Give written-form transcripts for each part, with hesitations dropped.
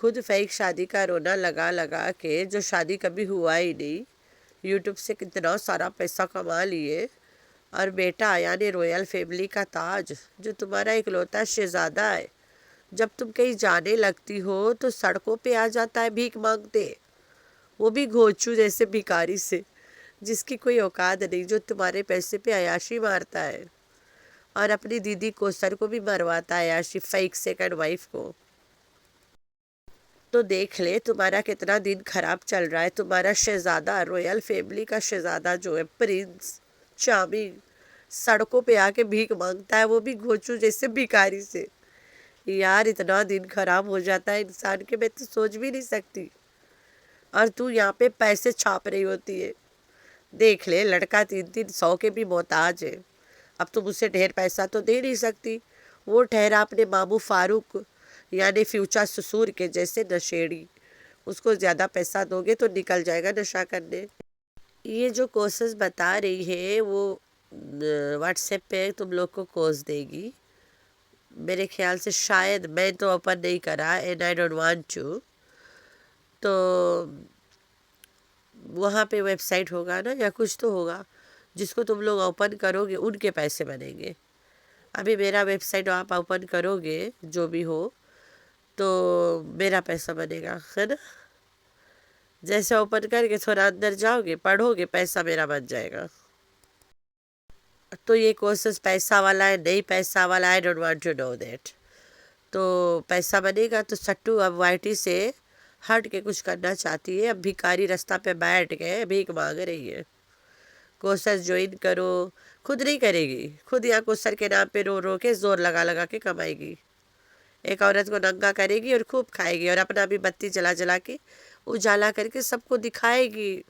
خود فیک شادی کا رونا لگا لگا کے جو شادی کبھی ہوا ہی نہیں، یوٹیوب سے کتنا سارا پیسہ کما لیے، اور بیٹا یعنی رویل فیملی کا تاج جو تمہارا اکلوتا شہزادہ ہے، جب تم کہیں جانے لگتی ہو تو سڑکوں پہ آ جاتا ہے بھیک مانگتے، وہ بھی گھوچو جیسے بھکاری سے جس کی کوئی اوقات نہیں، جو تمہارے پیسے پہ عیاشی مارتا ہے، اور اپنی دیدی کوثر کو بھی مرواتا ہے عیاشی، فیک سیکنڈ وائف کو۔ تو دیکھ لے تمہارا کتنا دن خراب چل رہا ہے۔ تمہارا شہزادہ، رویل فیملی کا شہزادہ جو ہے پرنس چارمنگ، سڑکوں پہ آ کے بھیک مانگتا ہے، وہ بھی گھوچو جیسے بھکاری سے۔ یار اتنا دن خراب ہو جاتا ہے انسان کے، میں تو سوچ بھی نہیں سکتی، اور تو یہاں پہ پیسے چھاپ رہی ہوتی ہے۔ دیکھ لے لڑکا 300 کے بھی محتاج ہے، اب تم اسے ڈھیر پیسہ تو دے نہیں سکتی، وہ ٹھہرا اپنے ماموں فاروق یعنی فیوچر سسور کے جیسے نشیڑی، اس کو زیادہ پیسہ دو گے تو نکل جائے گا نشہ کرنے۔ یہ جو کورسز بتا رہی ہے وہ واٹس ایپ پہ تم لوگ کو کورس دے گی، میرے خیال سے، شاید، میں تو اوپن نہیں کرا and I don't want to, تو وہاں پہ ویب سائٹ ہوگا نا یا کچھ تو ہوگا جس کو تم لوگ اوپن کرو گے، ان کے پیسے بنیں گے۔ ابھی میرا ویب سائٹ آپ اوپن کرو گے جو بھی ہو تو میرا پیسہ بنے گا، ہے نا؟ جیسے اوپن کر کے تھوڑا اندر جاؤ گے، پڑھو گے، پیسہ میرا بن جائے گا۔ تو یہ کورسز پیسہ والا ہے نہیں پیسہ والا، I don't want to know that. تو پیسہ بنے گا تو سٹو اب وائی ٹی سے ہٹ کے کچھ کرنا چاہتی ہے، اب بھکاری رستہ پہ بیٹھ کے بھیک مانگ رہی ہے۔ کورسز جوائن کرو، خود نہیں کرے گی، خود یا کوثر کے نام پہ رو رو کے زور لگا لگا کے کمائے گی، ایک عورت کو ننگا کرے گی اور خوب کھائے گی، اور اپنا بھی بتی جلا جلا کے اجالا کر کے سب کو دکھائے گی۔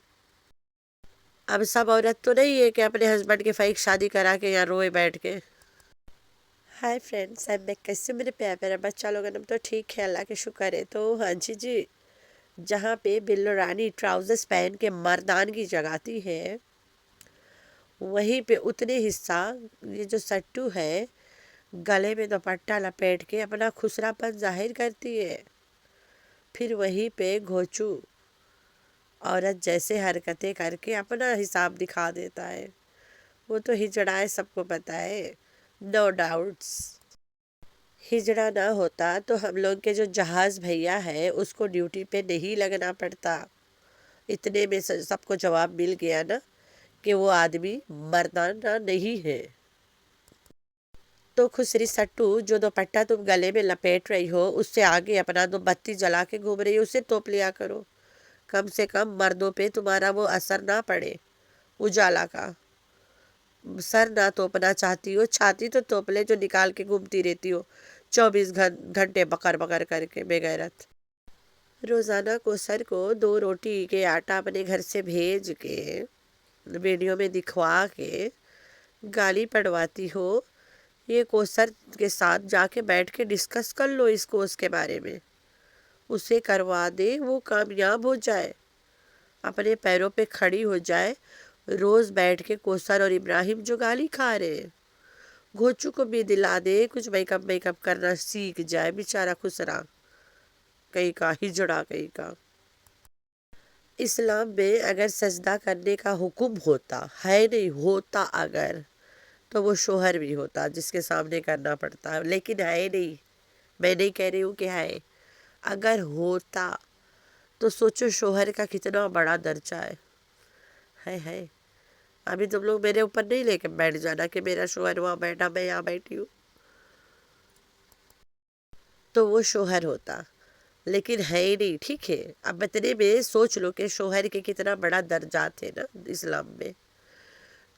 اب سب عورت تو نہیں ہے کہ اپنے ہسبینڈ کے فیک شادی کرا کے یا روئے بیٹھ کے۔ ہائی فرینڈس، میں کیسے میرے پیارا بچہ لوگ تو ٹھیک ہے، اللہ کے شکر ہے۔ تو ہاں جی جہاں پہ بلو رانی ٹراؤزرز پہن کے مردانگی جگاتی ہے، وہیں پہ اتنے حصہ یہ جو سٹو ہے گلے میں دوپٹہ لپیٹ کے اپنا خسرا پن ظاہر کرتی ہے، پھر وہیں پہ گھوچو عورت جیسے حرکتیں کر کے اپنا حساب دکھا دیتا ہے۔ وہ تو ہجڑا ہے، سب کو پتہ ہے، نو ڈاؤٹس۔ ہجڑا نہ ہوتا تو ہم لوگ کے جو جہاز بھیا ہے اس کو ڈیوٹی پہ نہیں لگنا پڑتا۔ اتنے میں سب کو جواب مل گیا نا کہ وہ آدمی مردانہ نہیں ہے۔ تو خسری سٹو جو دوپٹہ تم گلے میں لپیٹ رہی ہو، اس سے آگے اپنا دو بتی جلا کے گھوم رہی ہو، اسے توپ لیا کرو، کم سے کم مردوں پہ تمہارا وہ اثر نہ پڑے اجالا کا۔ سر نہ توپنا چاہتی ہو، چھاتی تو توپ لے جو نکال کے گھومتی رہتی ہو 24 گھنٹے بکر بکر کر کے، بے غیرت۔ روزانہ کوثر کو 2 روٹی کے آٹا اپنے گھر سے بھیج کے ویڈیو میں دکھوا کے گالی پڑواتی ہو۔ یہ کوثر کے ساتھ جا کے بیٹھ کے ڈسکس کر لو اس کورس کے بارے میں، اسے کروا دے، وہ کامیاب ہو جائے، اپنے پیروں پہ کھڑی ہو جائے۔ روز بیٹھ کے کوثر اور ابراہیم جو گالی کھا رہے ہیں، گھوچو کو بھی دلا دے کچھ میک اپ کرنا سیکھ جائے، بیچارہ خسرا کہیں کا، ہجڑا کہیں کا۔ اسلام میں اگر سجدہ کرنے کا حکم ہوتا ہے، نہیں ہوتا اگر، تو وہ شوہر بھی ہوتا جس کے سامنے کرنا پڑتا ہے، لیکن ہے نہیں، میں نہیں کہہ رہی ہوں کہ ہے، اگر ہوتا تو سوچو شوہر کا کتنا بڑا درجہ ہے۔ ابھی تم لوگ میرے اوپر نہیں لے کے بیٹھ جانا کہ میرا شوہر وہاں بیٹھا میں یہاں بیٹھی ہوں، تو وہ شوہر ہوتا، لیکن ہے ہی نہیں، ٹھیک ہے؟ اب اتنے میں سوچ لو کہ شوہر کے کتنا بڑا درجات ہے نا اسلام میں۔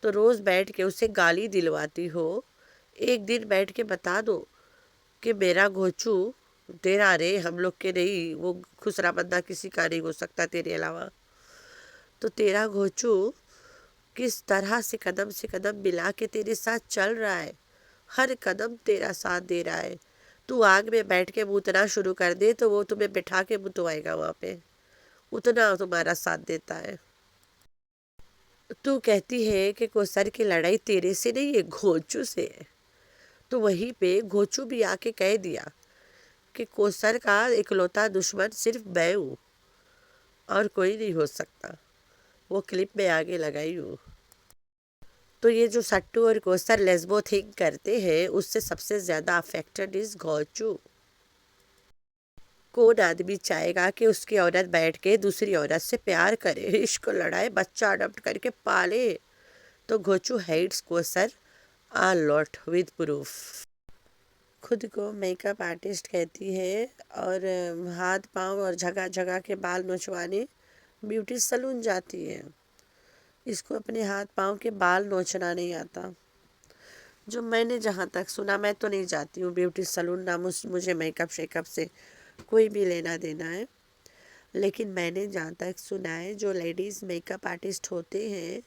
تو روز بیٹھ کے اسے گالی دلواتی ہو، ایک دن بیٹھ کے بتا دو کہ میرا گھوچو تیرا رے، ہم لوگ کے نہیں، وہ خسرا بندہ کسی کا نہیں ہو سکتا تیرے علاوہ۔ تو تیرا گھوچو کس طرح سے قدم ملا کے تیرے ساتھ چل رہا ہے، ہر قدم تیرا ساتھ دے رہا ہے۔ تو آگ میں بیٹھ کے موتنا شروع کر دے تو وہ تمہیں بٹھا کے متوائے گا وہاں پہ، اتنا تمہارا ساتھ دیتا ہے۔ تو کہتی ہے کہ کوثر کی لڑائی تیرے سے نہیں ہے، گھوچو سے ہے۔ تو وہیں پہ گھوچو بھی آ کے کہہ دیا کہ کوثر کا اکلوتا دشمن صرف میں ہوں اور کوئی نہیں ہو سکتا. وہ کلپ میں آگے لگائی ہوں. تو یہ جو سٹو اور کوثر لیسبو تھنک کرتے ہیں اس سے سب سے زیادہ افیکٹڈ از گوچو. کون آدمی چاہے گا کہ اس کی عورت بیٹھ کے دوسری عورت سے پیار کرے, عشق لڑائے, بچہ اڈاپٹ کر کے پالے؟ تو گوچو ہیٹس کوثر آ لوٹ ود پروف. خود کو میک اپ آرٹسٹ کہتی ہے اور ہاتھ پاؤں اور جگہ جگہ کے بال نوچوانے بیوٹی سلون جاتی ہے. اس کو اپنے ہاتھ پاؤں کے بال نوچنا نہیں آتا. جو میں نے جہاں تک سنا, میں تو نہیں جاتی ہوں بیوٹی سلون, نہ مجھے میک اپ شیک اپ سے کوئی بھی لینا دینا ہے, لیکن میں نے جہاں تک سنا ہے جو لیڈیز میک اپ آرٹسٹ ہوتے ہیں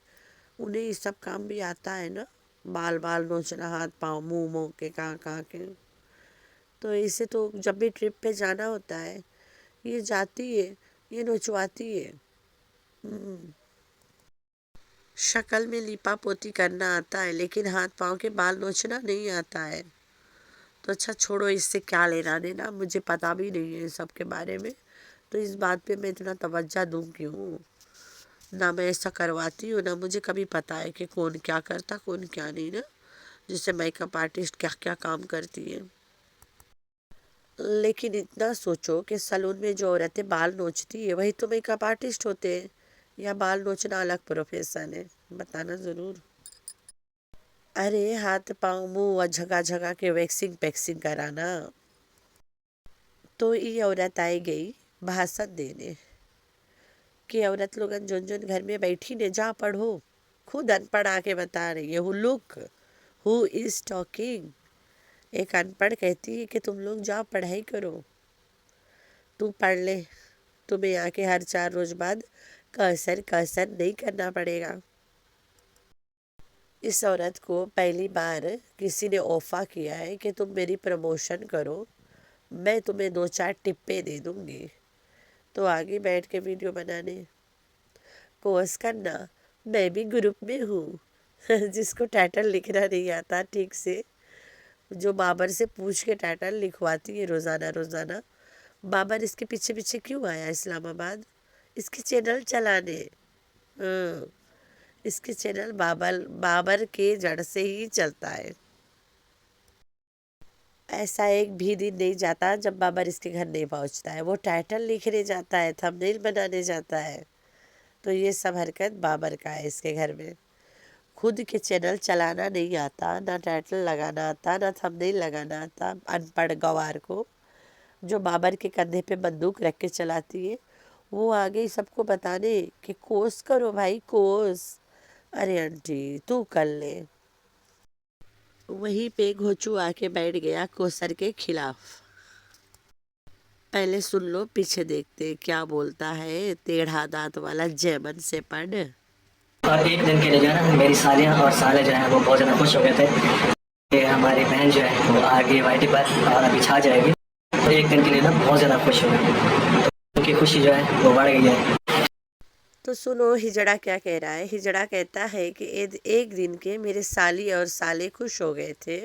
انہیں یہ سب کام بھی آتا ہے نا, بال نوچنا, ہاتھ پاؤں, منہ کے کہاں کے. تو اسے تو جب بھی ٹرپ پہ جانا ہوتا ہے یہ جاتی ہے, یہ نوچواتی ہے. شکل میں لیپا پوتی کرنا آتا ہے لیکن ہاتھ پاؤں کے بال نوچنا نہیں آتا ہے. تو اچھا چھوڑو, اس سے کیا لینا دینا, مجھے پتا بھی نہیں ہے سب کے بارے میں, تو اس بات پہ میں اتنا توجہ دوں کیوں؟ نہ میں ایسا کرواتی ہوں, نہ مجھے کبھی پتا ہے کہ کون کیا کرتا کون کیا نہیں نا, جسے میک اپ آرٹسٹ کیا کیا کام کرتی ہے. لیکن اتنا سوچو کہ سلون میں جو عورتیں بال نوچتی ہے وہی تو میک اپ آرٹسٹ ہوتے ہیں, یا بال نوچنا الگ پروفیشن ہے؟ بتانا ضرور. ارے ہاتھ پاؤں منہ اور جگہ جگہ کے ویکسنگ پیکسنگ کرانا. تو یہ عورت آئی گئی بھاشن دینے کہ عورت لوگ جن گھر میں بیٹھی نے جا پڑھو. خود ان پڑھ آ کے بتا رہی ہے, لک ہو از ٹاکنگ. ایک ان پڑھ کہتی ہے کہ تم لوگ جا پڑھائی کرو, تو پڑھ لے, تمہیں آ کے ہر 4 روز بعد کسر نہیں کرنا پڑے گا. اس عورت کو پہلی بار کسی نے آفر کیا ہے کہ تم میری پروموشن کرو, میں تمہیں 2-4 ٹپیں دے دوں گی. تو آگے بیٹھ کے ویڈیو بنانے, پوسٹ کرنا میں بھی گروپ میں ہوں. جس کو ٹائٹل لکھنا نہیں آتا ٹھیک سے, جو بابر سے پوچھ کے ٹائٹل لکھواتی ہے روزانہ. بابر اس کے پیچھے کیوں آیا اسلام آباد؟ اس کے چینل چلانے. اس کے چینل بابر کے جڑ سے ہی چلتا ہے. ایسا ایک بھی دن نہیں جاتا جب بابر اس کے گھر نہیں پہنچتا ہے. وہ ٹائٹل لکھنے جاتا ہے, تھمبنیل بنانے جاتا ہے. تو یہ سب حرکت بابر کا ہے اس کے گھر میں. خود کے چینل چلانا نہیں آتا, نہ ٹائٹل لگانا آتا, نہ تھمبنیل لگانا آتا. ان پڑھ گوار کو جو بابر کے کندھے پہ بندوق رکھ کے چلاتی ہے, وہ آگے سب کو بتانے کہ کوس کرو بھائی کوس. ارے آنٹی تو کر لے. وہیں پہ گھوچو آ کے بیٹھ گیا کوثر کے خلاف. پہلے سن لو پیچھے دیکھتے کیا بولتا ہے ٹیڑھا دانت والا جیمن سے پڑھ. اور ایک دن کے لیے جو ہے نا میری سالیاں اور سالے جو ہیں وہ بہت زیادہ خوش ہو گئے تھے کہ ہماری بہن جو ہے وہ آگے وائی پر اور ابھی چھا جائے گی. تو ایک دن کے لیے نا بہت زیادہ خوش ہو گئے, ان کی خوشی جو ہے وہ بڑھ گئی ہے. تو سنو ہجڑا کیا کہہ رہا ہے. ہجڑا کہتا ہے کہ ایک دن کے میرے سالی اور سالے خوش ہو گئے تھے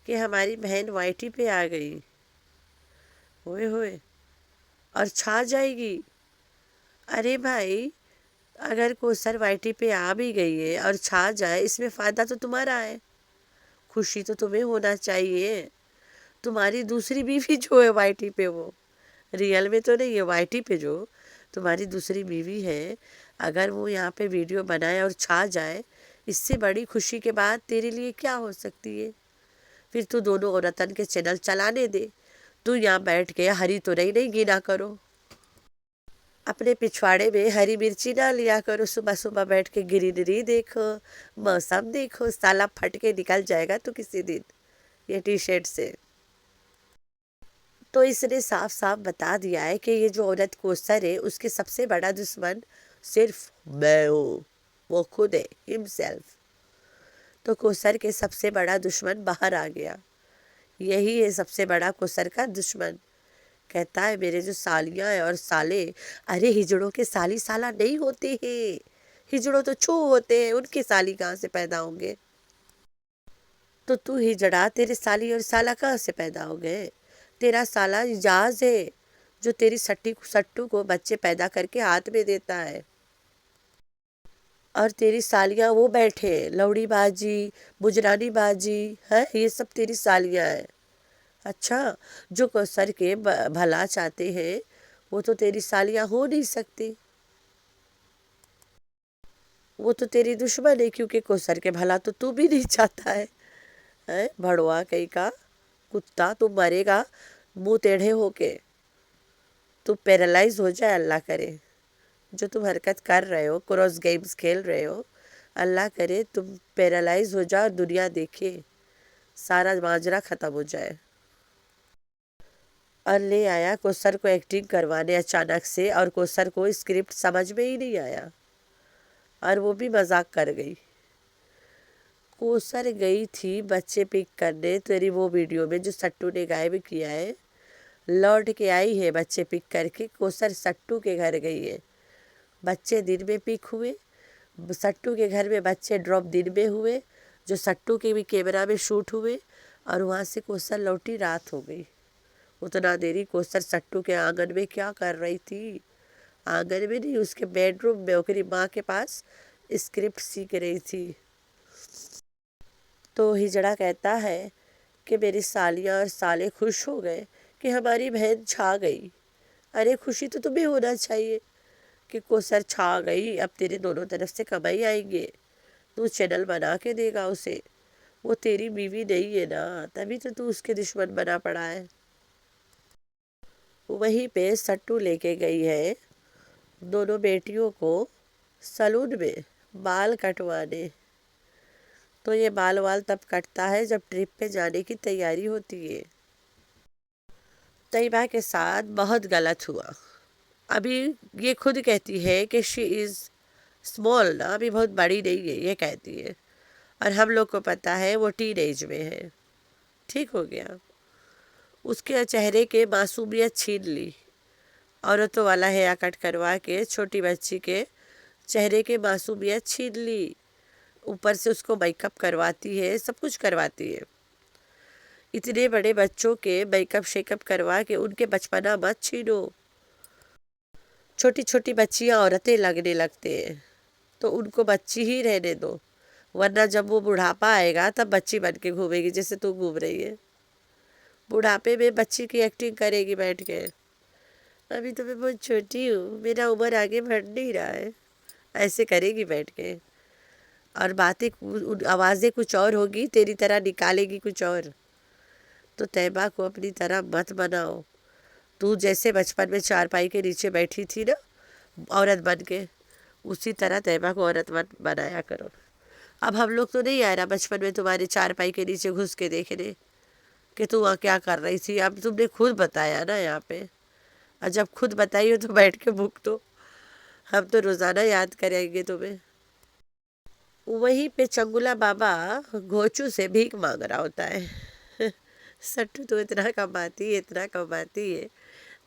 کہ ہماری بہن وائی ٹی پہ آ گئی. ہوئے اور چھا جائے گی. ارے بھائی اگر کوثر وائی ٹی پہ آ بھی گئی ہے اور چھا جائے, اس میں فائدہ تو تمہارا ہے, خوشی تو تمہیں ہونا چاہیے. تمہاری دوسری بیوی جو ہے وائی ٹی پہ, وہ ریئل میں تو نہیں ہے, وائی ٹی پہ جو تمہاری دوسری بیوی ہے, اگر وہ یہاں پہ ویڈیو بنائے اور چھا جائے, اس سے بڑی خوشی کے بعد تیرے لیے کیا ہو سکتی ہے. پھر تو دونوں عورتن کے چینل چلانے دے. تو یہاں بیٹھ کے ہری تو نہیں گینا کرو, اپنے پچھواڑے میں ہری مرچی نہ لیا کرو. صبح بیٹھ کے گرینری دیکھو, موسم دیکھو, سالا پھٹ کے نکل جائے گا تو کسی دن یہ ٹی شرٹ سے. تو اس نے صاف صاف بتا دیا ہے کہ یہ جو عورت کوثر ہے اس کے سب سے بڑا دشمن صرف میں ہوں, وہ خود ہے himself. تو کوثر کے سب سے بڑا دشمن باہر آ گیا. یہی ہے سب سے بڑا کوثر کا دشمن. کہتا ہے میرے جو سالیاں ہیں اور سالے, ارے ہجڑوں کے سالی سالہ نہیں ہوتے ہیں, ہجڑوں تو چھو ہوتے ہیں, ان کے سالی کہاں سے پیدا ہوں گے. تو ہجڑا تیرے سالی اور سالہ کہاں سے پیدا ہو گئے؟ تیرا سالہ اجاز ہے جو تیری سٹو کو بچے پیدا کر کے ہاتھ میں دیتا ہے، اور تیری سالیاں وہ بیٹھے لوڑی بازی بجرانی بازی ہے، یہ سب تیری سالیاں ہیں۔ اچھا، جو کوثر کے بھلا چاہتے ہیں وہ تو تیری سالیاں ہو نہیں سکتی، وہ تو تیری دشمن ہے، کیونکہ کوثر کے بھلا تو بھی نہیں چاہتا ہے۔ بھڑوا کہیں کا کتا، تو مرے گا منہ ٹیڑھے ہو کے، تو پیرالائز ہو جائے، اللہ کرے۔ جو تم حرکت کر رہے ہو، کراس گیمز کھیل رہے ہو، اللہ کرے تم پیرالائز ہو جاؤ اور دنیا دیکھے، سارا ماجرا ختم ہو جائے۔ اور لے آیا کوثر کو ایکٹنگ کروانے اچانک سے، اور کوثر کو اسکرپٹ سمجھ میں ہی نہیں آیا، اور وہ بھی مذاق کر گئی۔ کوثر گئی تھی بچے پک کرنے تیری وہ ویڈیو میں جو سٹو نے غائب کیا ہے، لوٹ کے آئی ہے بچے پک کر کے۔ کوثر سٹو کے گھر گئی ہے، بچے دن میں پک ہوئے، سٹو کے گھر میں بچے ڈراپ دن میں ہوئے، جو سٹو کے بھی کیمرہ میں شوٹ ہوئے، اور وہاں سے کوثر لوٹی رات ہو گئی۔ اتنا دیری کوثر سٹو کے آنگن میں کیا کر رہی تھی؟ آنگن میں نہیں، اس کے بیڈ روم میں اکری ماں کے پاس اسکرپٹ سیکھ رہی تھی۔ تو ہجڑا کہتا ہے کہ میری سالیاں اور سالے خوش ہو گئے کہ ہماری بہن چھا گئی۔ ارے خوشی تو تمہیں ہونا چاہیے کہ کوثر چھا گئی، اب تیرے دونوں طرف سے کمائی آئیں گے، تو چینل بنا کے دے گا اسے، وہ تیری بیوی نہیں ہے نا، تبھی تو اس کے دشمن بنا پڑا ہے۔ وہیں پہ سٹو لے کے گئی ہے دونوں بیٹیوں کو سلون میں بال کٹوانے۔ تو یہ بال وال تب کٹتا ہے جب ٹرپ پہ جانے کی تیاری ہوتی ہے۔ طیبہ کے ساتھ بہت غلط ہوا۔ ابھی یہ خود کہتی ہے کہ شی از اسمال نا، ابھی بہت بڑی نہیں ہے، یہ کہتی ہے، اور ہم لوگ کو پتہ ہے وہ ٹین ایج میں ہے۔ ٹھیک ہو گیا، اس کے چہرے کے معصومیت چھین لی، عورتوں والا ہیئر کٹ کروا کے چھوٹی بچی کے چہرے کے معصومیت چھین لی، اوپر سے اس کو میک اپ کرواتی ہے، سب کچھ کرواتی ہے۔ اتنے بڑے بچوں کے میک اپ شیک اپ کروا کے ان کے بچپنا مت چھینو۔ چھوٹی چھوٹی بچیاں عورتیں لگنے لگتے ہیں تو ان کو بچی ہی رہنے دو، ورنہ جب وہ بڑھاپا آئے گا تب بچی بن کے گھومے گی جیسے تو گھوم رہی ہے۔ بڑھاپے میں بچی کی ایکٹنگ کرے گی بیٹھ کے، ابھی تو میں بہت چھوٹی ہوں، میرا عمر آگے بڑھ نہیں رہا ہے، ایسے کرے گی بیٹھ کے، اور باتیں آوازیں کچھ اور ہوگی، تیری طرح نکالے گی کچھ اور۔ تو طیبہ کو اپنی طرح مت بناؤ، تو جیسے بچپن میں چارپائی کے نیچے بیٹھی تھی نا عورت بن کے، اسی طرح طیبہ کو عورت بنایا کرو۔ اب ہم لوگ تو نہیں آئے نا بچپن میں تمہارے چارپائی کے نیچے گھس کے دیکھنے کہ تو وہاں کیا کر رہی تھی، اب تم نے خود بتایا نا یہاں پہ، اور جب خود بتائی ہو تو بیٹھ کے بھوک دو، ہم تو روزانہ یاد کریں گے تمہیں۔ وہیں پہ چنگولا بابا گھوچو سے بھیک مانگ رہا ہوتا ہے۔ سٹو تو اتنا کماتی ہے،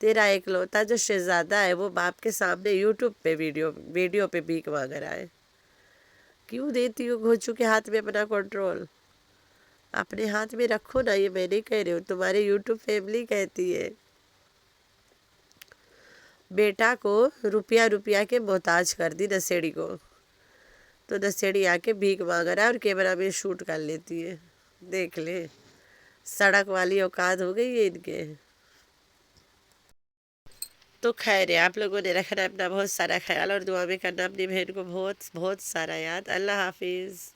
تیرا ایکلوتا جو شہزادہ ہے وہ باپ کے سامنے یوٹیوب پہ ویڈیو پہ بھیک مانگ رہا ہے۔ کیوں دیتی ہو گھوچو کے ہاتھ میں اپنا کنٹرول؟ اپنے ہاتھ میں رکھو نا، یہ میں نہیں کہہ رہی ہوں، تمہاری یوٹیوب فیملی کہتی ہے۔ بیٹا کو روپیہ کے محتاج کر دی نسیڑی کو، تو نسیڑی آ کے بھیک مانگ رہا ہے اور کیمرہ میں شوٹ کر لیتی ہے۔ دیکھ لے، سڑک والی اوقات ہو گئی ہے ان کے۔ تو خیر ہے، آپ لوگوں نے رکھنا اپنا بہت سارا خیال، اور دعا میں کرنا اپنی بہن کو بہت بہت سارا یاد۔ اللہ حافظ۔